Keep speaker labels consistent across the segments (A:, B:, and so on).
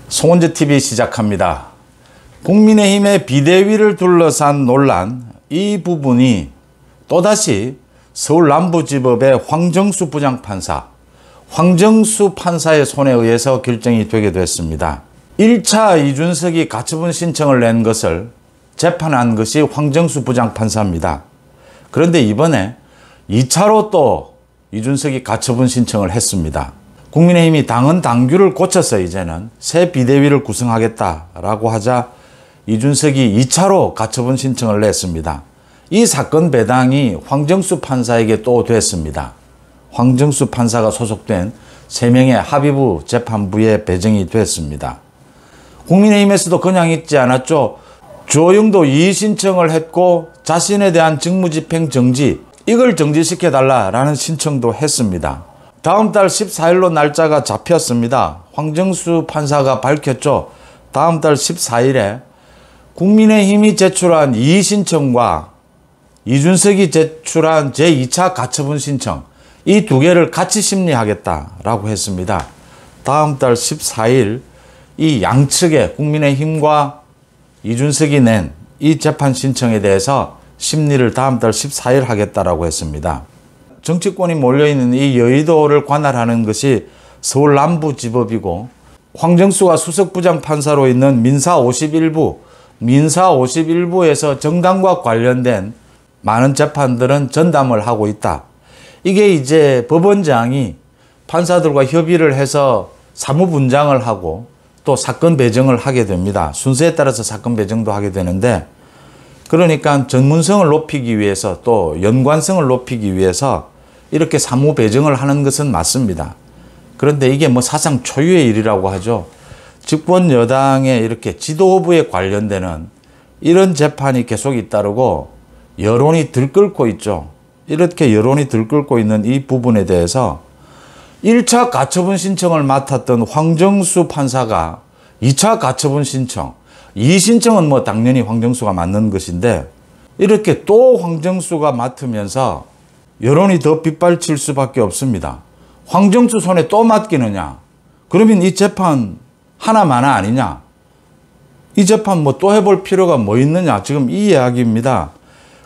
A: 송원재TV 시작합니다. 국민의힘의 비대위를 둘러싼 논란, 이 부분이 또다시 서울 남부지법의 황정수 부장판사, 황정수 판사의 손에 의해서 결정이 되게 됐습니다. 1차 이준석이 가처분 신청을 낸 것을 재판한 것이 황정수 부장판사입니다. 그런데 이번에 2차로 또 이준석이 가처분 신청을 했습니다. 국민의힘이 당헌 당규를 고쳐서 이제는 새 비대위를 구성하겠다라고 하자 이준석이 2차로 가처분 신청을 냈습니다. 이 사건 배당이 황정수 판사에게 또 됐습니다. 황정수 판사가 소속된 3명의 합의부 재판부에 배정이 됐습니다. 국민의힘에서도 그냥 있지 않았죠. 주호영도 이의 신청을 했고 자신에 대한 직무집행 정지, 이걸 정지시켜달라라는 신청도 했습니다. 다음 달 14일로 날짜가 잡혔습니다. 황정수 판사가 밝혔죠. 다음 달 14일에 국민의힘이 제출한 이의 신청과 이준석이 제출한 제2차 가처분 신청, 이 두 개를 같이 심리하겠다라고 했습니다. 다음 달 14일 이 양측의 국민의힘과 이준석이 낸 이 재판 신청에 대해서 심리를 다음 달 14일 하겠다라고 했습니다. 정치권이 몰려있는 이 여의도를 관할하는 것이 서울 남부지법이고, 황정수가 수석부장판사로 있는 민사 51부에서 정당과 관련된 많은 재판들은 전담을 하고 있다. 이게 이제 법원장이 판사들과 협의를 해서 사무분장을 하고 또 사건 배정을 하게 됩니다. 순서에 따라서 사건 배정도 하게 되는데, 그러니까 전문성을 높이기 위해서 또 연관성을 높이기 위해서 이렇게 사무 배정을 하는 것은 맞습니다. 그런데 이게 뭐 사상 초유의 일이라고 하죠. 집권 여당의 이렇게 지도부에 관련되는 이런 재판이 계속 잇따르고 여론이 들끓고 있죠. 이렇게 여론이 들끓고 있는 이 부분에 대해서 1차 가처분 신청을 맡았던 황정수 판사가 2차 가처분 신청, 이 신청은 뭐 당연히 황정수가 맡는 것인데, 이렇게 또 황정수가 맡으면서 여론이 더 빗발칠 수밖에 없습니다. 황정수 손에 또 맡기느냐? 그러면 이 재판 하나마나 아니냐? 이 재판 뭐 또 해볼 필요가 뭐 있느냐? 지금 이 이야기입니다.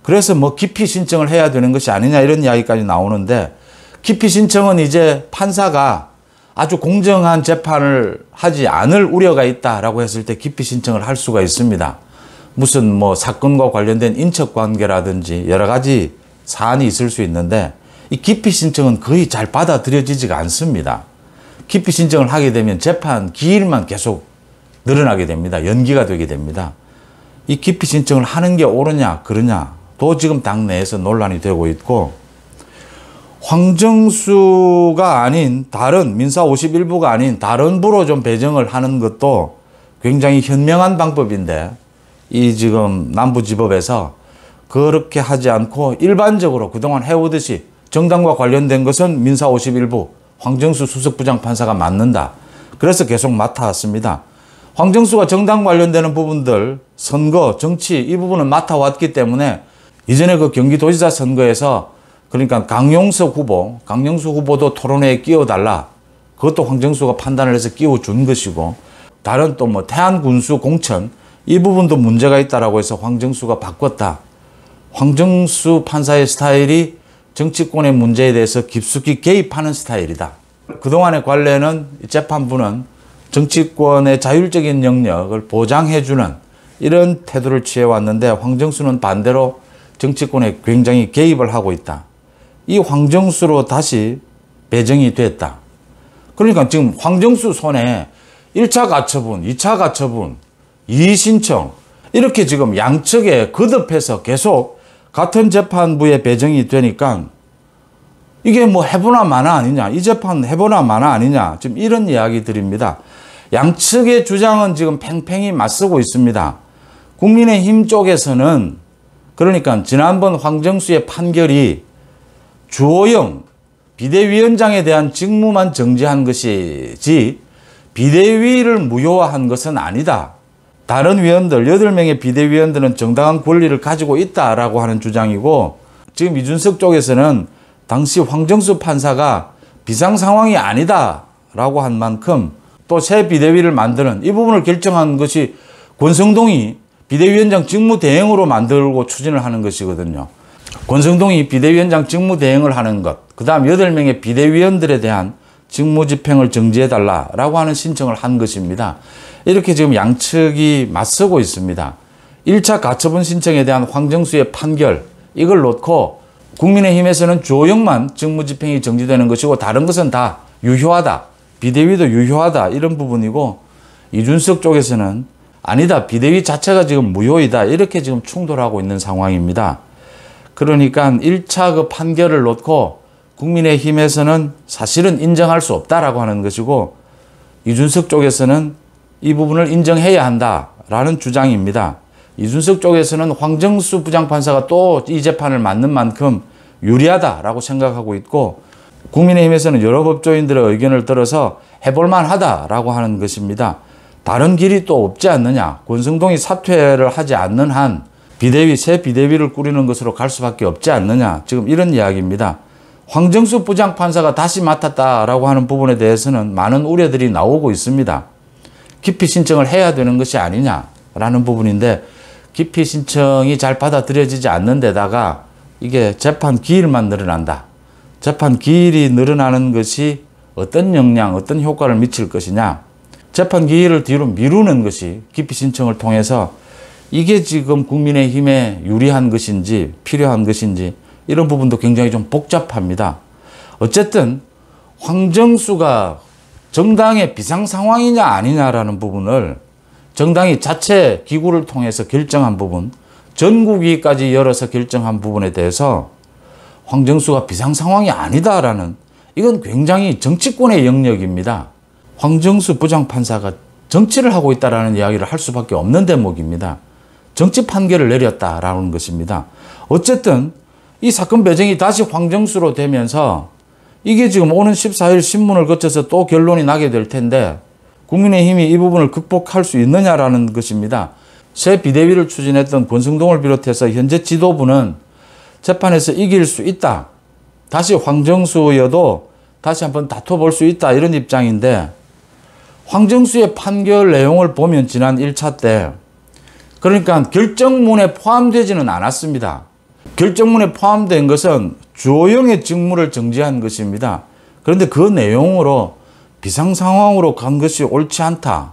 A: 그래서 뭐 기피 신청을 해야 되는 것이 아니냐, 이런 이야기까지 나오는데, 기피 신청은 이제 판사가 아주 공정한 재판을 하지 않을 우려가 있다라고 했을 때 기피 신청을 할 수가 있습니다. 무슨 뭐 사건과 관련된 인척관계라든지 여러 가지 사안이 있을 수 있는데, 이 기피 신청은 거의 잘 받아들여지지가 않습니다. 기피 신청을 하게 되면 재판 기일만 계속 늘어나게 됩니다. 연기가 되게 됩니다. 이 기피 신청을 하는 게 옳으냐 그러냐 또 지금 당내에서 논란이 되고 있고, 황정수가 아닌 다른 민사 51부가 아닌 다른 부로 좀 배정을 하는 것도 굉장히 현명한 방법인데, 이 지금 남부지법에서 그렇게 하지 않고 일반적으로 그동안 해오듯이 정당과 관련된 것은 민사 51부 황정수 수석부장판사가 맡는다. 그래서 계속 맡아왔습니다. 황정수가 정당 관련되는 부분들, 선거, 정치 이 부분은 맡아왔기 때문에 이전에 그 경기도지사 선거에서 그러니까 강용수 후보도 토론회에 끼워달라. 그것도 황정수가 판단을 해서 끼워준 것이고, 다른 또 뭐 태안군수 공천 이 부분도 문제가 있다라고 해서 황정수가 바꿨다. 황정수 판사의 스타일이 정치권의 문제에 대해서 깊숙이 개입하는 스타일이다. 그동안의 관례는 재판부는 정치권의 자율적인 영역을 보장해주는 이런 태도를 취해왔는데, 황정수는 반대로 정치권에 굉장히 개입을 하고 있다. 이 황정수로 다시 배정이 됐다. 그러니까 지금 황정수 손에 1차 가처분, 2차 가처분, 이의 신청 이렇게 지금 양측에 거듭해서 계속 같은 재판부에 배정이 되니까 이게 뭐 해보나 마나 아니냐, 이 재판 해보나 마나 아니냐, 지금 이런 이야기들입니다. 양측의 주장은 지금 팽팽히 맞서고 있습니다. 국민의힘 쪽에서는 그러니까 지난번 황정수의 판결이 주호영 비대위원장에 대한 직무만 정지한 것이지 비대위를 무효화한 것은 아니다. 다른 위원들 8명의 비대위원들은 정당한 권리를 가지고 있다라고 하는 주장이고, 지금 이준석 쪽에서는 당시 황정수 판사가 비상 상황이 아니다라고 한 만큼 또 새 비대위를 만드는 이 부분을 결정한 것이 권성동이 비대위원장 직무대행으로 만들고 추진을 하는 것이거든요. 권성동이 비대위원장 직무대행을 하는 것, 그 다음 8명의 비대위원들에 대한 직무집행을 정지해달라라고 하는 신청을 한 것입니다. 이렇게 지금 양측이 맞서고 있습니다. 1차 가처분 신청에 대한 황정수의 판결, 이걸 놓고 국민의힘에서는 주호영만 직무집행이 정지되는 것이고 다른 것은 다 유효하다. 비대위도 유효하다. 이런 부분이고 이준석 쪽에서는 아니다. 비대위 자체가 지금 무효이다. 이렇게 지금 충돌하고 있는 상황입니다. 그러니까 1차 그 판결을 놓고 국민의힘에서는 사실은 인정할 수 없다라고 하는 것이고 이준석 쪽에서는 이 부분을 인정해야 한다라는 주장입니다. 이준석 쪽에서는 황정수 부장판사가 또 이 재판을 맡는 만큼 유리하다라고 생각하고 있고 국민의힘에서는 여러 법조인들의 의견을 들어서 해볼만 하다라고 하는 것입니다. 다른 길이 또 없지 않느냐. 권성동이 사퇴를 하지 않는 한 비대위, 새 비대위를 꾸리는 것으로 갈 수밖에 없지 않느냐. 지금 이런 이야기입니다. 황정수 부장판사가 다시 맡았다라고 하는 부분에 대해서는 많은 우려들이 나오고 있습니다. 기피 신청을 해야 되는 것이 아니냐라는 부분인데 기피 신청이 잘 받아들여지지 않는 데다가 이게 재판 기일만 늘어난다. 재판 기일이 늘어나는 것이 어떤 영향, 어떤 효과를 미칠 것이냐. 재판 기일을 뒤로 미루는 것이 기피 신청을 통해서 이게 지금 국민의힘에 유리한 것인지 필요한 것인지 이런 부분도 굉장히 좀 복잡합니다. 어쨌든 황정수가 정당의 비상 상황이냐 아니냐라는 부분을 정당이 자체 기구를 통해서 결정한 부분, 전국위까지 열어서 결정한 부분에 대해서 황정수가 비상 상황이 아니다라는 이건 굉장히 정치권의 영역입니다. 황정수 부장판사가 정치를 하고 있다라는 이야기를 할 수밖에 없는 대목입니다. 정치 판결을 내렸다라는 것입니다. 어쨌든 이 사건 배정이 다시 황정수로 되면서 이게 지금 오는 14일 신문을 거쳐서 또 결론이 나게 될 텐데 국민의힘이 이 부분을 극복할 수 있느냐라는 것입니다. 새 비대위를 추진했던 권성동을 비롯해서 현재 지도부는 재판에서 이길 수 있다. 다시 황정수여도 다시 한번 다퉈볼 수 있다. 이런 입장인데 황정수의 판결 내용을 보면 지난 1차 때 그러니까 결정문에 포함되지는 않았습니다. 결정문에 포함된 것은 주호영의 직무를 정지한 것입니다. 그런데 그 내용으로 비상상황으로 간 것이 옳지 않다.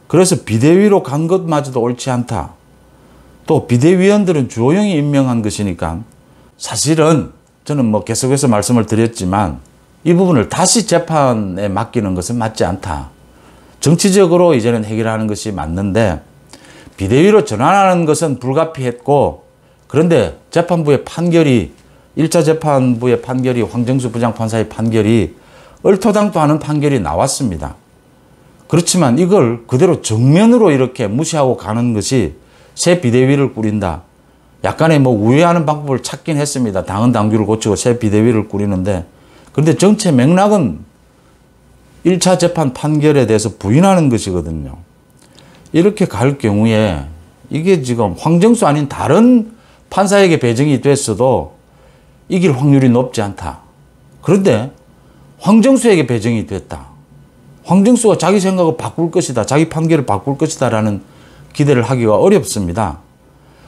A: 그래서 비대위로 간 것마저도 옳지 않다. 또 비대위원들은 주호영이 임명한 것이니까 사실은 저는 뭐 계속해서 말씀을 드렸지만 이 부분을 다시 재판에 맡기는 것은 맞지 않다. 정치적으로 이제는 해결하는 것이 맞는데 비대위로 전환하는 것은 불가피했고 그런데 재판부의 판결이 1차 재판부의 판결이 황정수 부장판사의 판결이 얼토당토 않은 판결이 나왔습니다. 그렇지만 이걸 그대로 정면으로 이렇게 무시하고 가는 것이 새 비대위를 꾸린다. 약간의 뭐 우회하는 방법을 찾긴 했습니다. 당헌 당규를 고치고 새 비대위를 꾸리는데 그런데 정체 맥락은 1차 재판 판결에 대해서 부인하는 것이거든요. 이렇게 갈 경우에 이게 지금 황정수 아닌 다른 판사에게 배정이 됐어도 이길 확률이 높지 않다. 그런데 황정수에게 배정이 됐다. 황정수가 자기 생각을 바꿀 것이다. 자기 판결을 바꿀 것이다 라는 기대를 하기가 어렵습니다.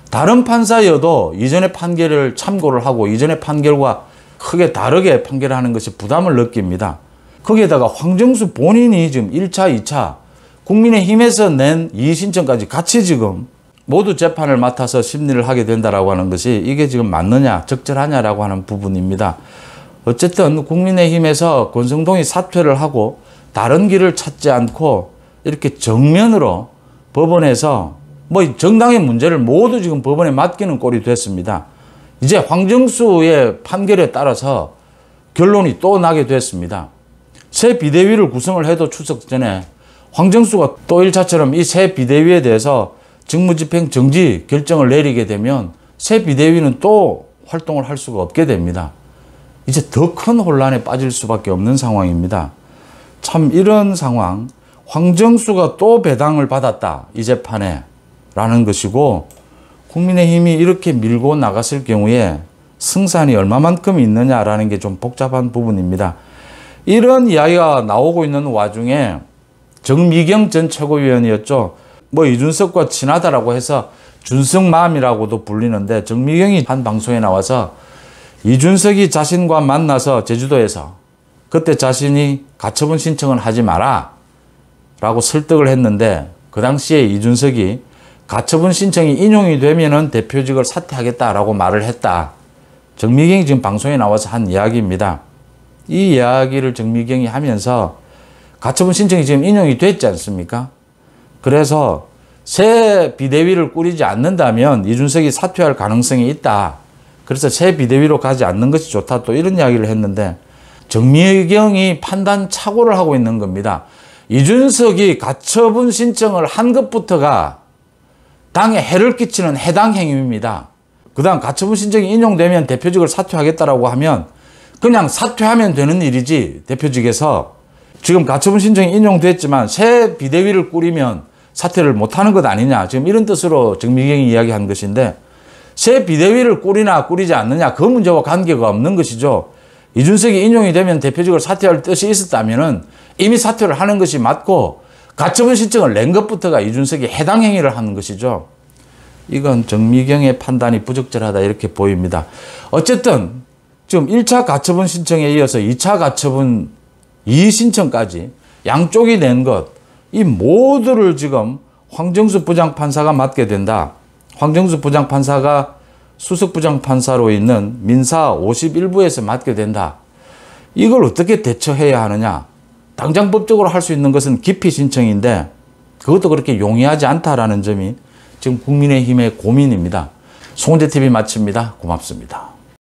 A: 다른 판사여도 이전의 판결을 참고를 하고 이전의 판결과 크게 다르게 판결하는 것이 부담을 느낍니다. 거기에다가 황정수 본인이 지금 1차, 2차 국민의힘에서 낸 이의신청까지 같이 지금 모두 재판을 맡아서 심리를 하게 된다라고 하는 것이 이게 지금 맞느냐, 적절하냐라고 하는 부분입니다. 어쨌든 국민의힘에서 권성동이 사퇴를 하고 다른 길을 찾지 않고 이렇게 정면으로 법원에서 뭐 정당의 문제를 모두 지금 법원에 맡기는 꼴이 됐습니다. 이제 황정수의 판결에 따라서 결론이 또 나게 됐습니다. 새 비대위를 구성을 해도 추석 전에 황정수가 또 1차처럼 이 새 비대위에 대해서 직무집행 정지 결정을 내리게 되면 새 비대위는 또 활동을 할 수가 없게 됩니다. 이제 더 큰 혼란에 빠질 수밖에 없는 상황입니다. 참 이런 상황, 황정수가 또 배당을 받았다 이 재판에 라는 것이고 국민의힘이 이렇게 밀고 나갔을 경우에 승산이 얼마만큼 있느냐라는 게 좀 복잡한 부분입니다. 이런 이야기가 나오고 있는 와중에 정미경 전 최고위원이었죠. 뭐 이준석과 친하다라고 해서 준석맘이라고도 불리는데, 정미경이 한 방송에 나와서 이준석이 자신과 만나서 제주도에서 그때 자신이 가처분 신청을 하지 마라 라고 설득을 했는데, 그 당시에 이준석이 가처분 신청이 인용이 되면은 대표직을 사퇴하겠다라고 말을 했다. 정미경이 지금 방송에 나와서 한 이야기입니다. 이 이야기를 정미경이 하면서 가처분 신청이 지금 인용이 됐지 않습니까? 그래서 새 비대위를 꾸리지 않는다면 이준석이 사퇴할 가능성이 있다. 그래서 새 비대위로 가지 않는 것이 좋다. 또 이런 이야기를 했는데, 정미경이 판단 착오를 하고 있는 겁니다. 이준석이 가처분 신청을 한 것부터가 당에 해를 끼치는 해당 행위입니다. 그 다음 가처분 신청이 인용되면 대표직을 사퇴하겠다라고 하면 그냥 사퇴하면 되는 일이지, 대표직에서 지금 가처분 신청이 인용됐지만 새 비대위를 꾸리면 사퇴를 못하는 것 아니냐, 지금 이런 뜻으로 정미경이 이야기한 것인데, 새 비대위를 꾸리나 꾸리지 않느냐 그 문제와 관계가 없는 것이죠. 이준석이 인용이 되면 대표직을 사퇴할 뜻이 있었다면 이미 사퇴를 하는 것이 맞고, 가처분 신청을 낸 것부터가 이준석이 해당 행위를 하는 것이죠. 이건 정미경의 판단이 부적절하다 이렇게 보입니다. 어쨌든 지금 1차 가처분 신청에 이어서 2차 가처분 이의신청까지 양쪽이 낸 것, 이 모두를 지금 황정수 부장판사가 맡게 된다. 황정수 부장판사가 수석부장판사로 있는 민사 51부에서 맡게 된다. 이걸 어떻게 대처해야 하느냐. 당장 법적으로 할 수 있는 것은 기피 신청인데 그것도 그렇게 용이하지 않다라는 점이 지금 국민의힘의 고민입니다. 송은재TV 마칩니다. 고맙습니다.